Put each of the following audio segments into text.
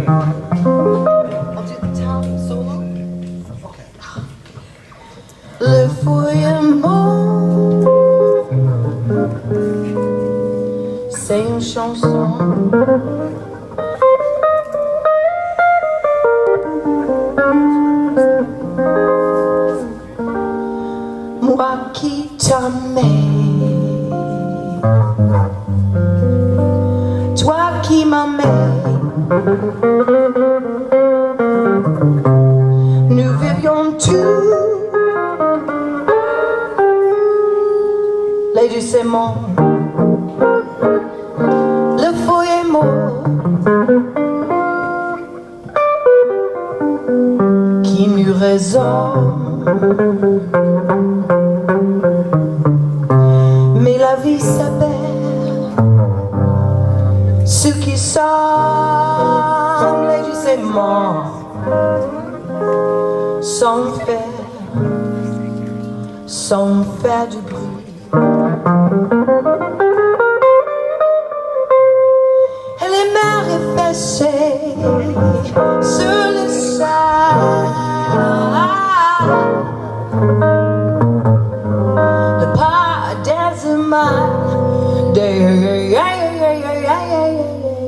do the top solo. Okay. Le fouillement, c'est une chanson. Moi qui t'aimais, toi qui m'aimais, nous vivions tous les doucement, le fou et mot qui nous résonne. Mais la vie s'appelle ce qui semble doucement sans faire du bruit. Et les mains réfléchissent sur le sable. The part there's a man there,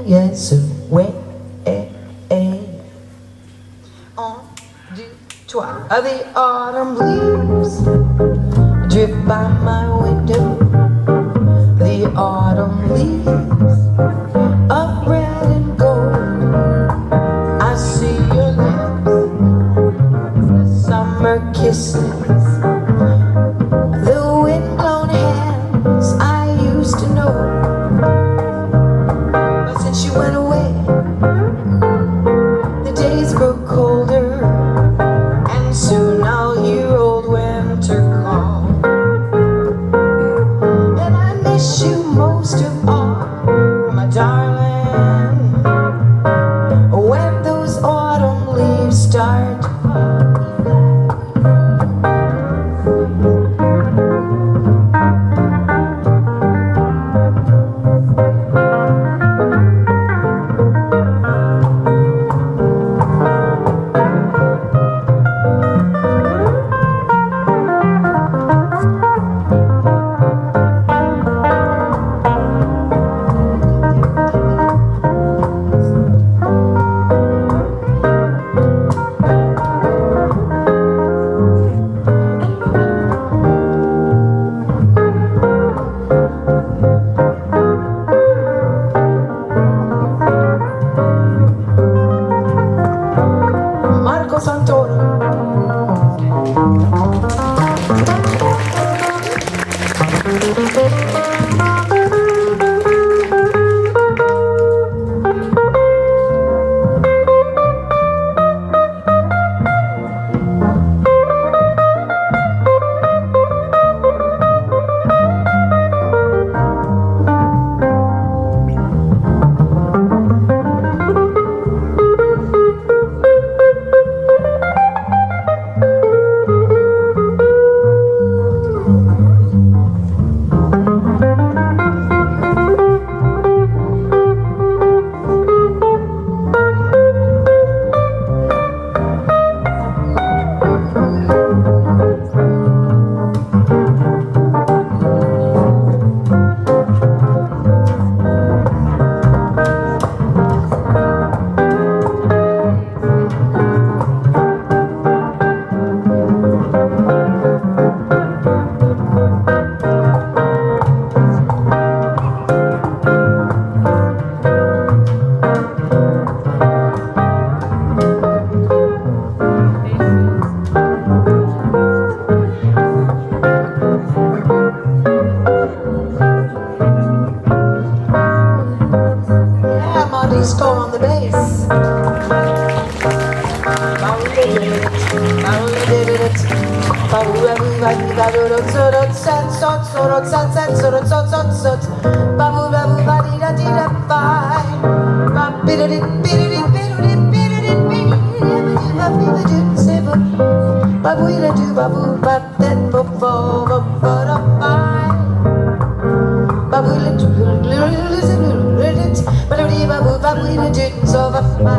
yes, way. Un, deux, trois. The autumn leaves drift by my window. The autumn leaves of red and gold. I see your lips, the summer kisses, the wind-blown hands I used to know. But since you went away, the days grow colder, and soon I'll hear old winter call. And I miss you most of all, my darling, when those autumn leaves start to fall.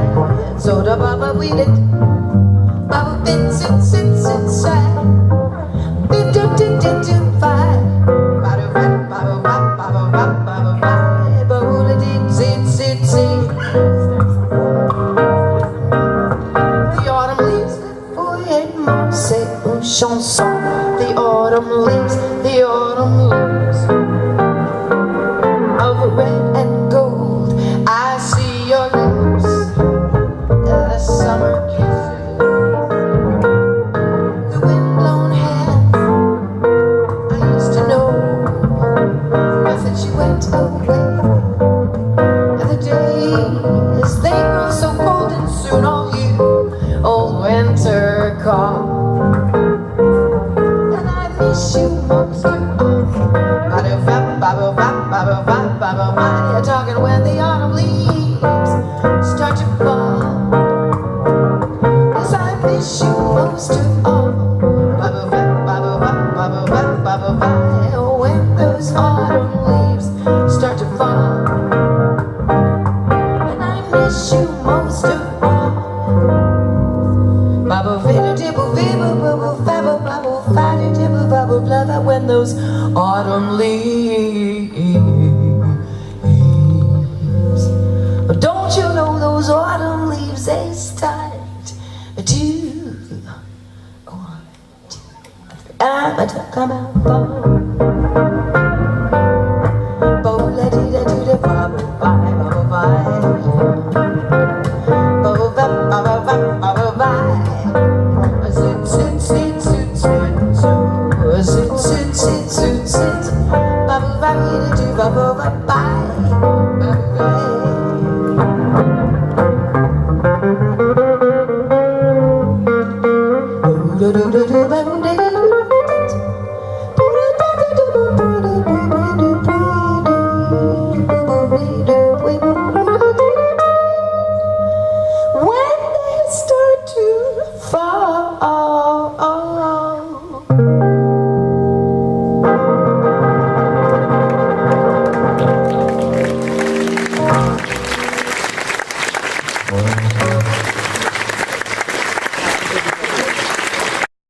Babu, wheel it. Baba bit sit sit sit side. Bit do do do do five. Baba rap baba rap baba rap baba rap. Baba did sit sit sit. The autumn leaves feuillet mon c'est une chanson. The autumn leaves of red and gold. I see your lips, the summer kisses, the windblown hands I used to know. But then she went away, and the days they grow so cold, and soon all you old winter come. And I miss you most of all. You're talking when the autumn leaves start to fall. Yes, I miss you most of all. When those autumn leaves start to fall. And I miss you most of all. When those autumn leaves, don't you know those autumn leaves, they start to come out.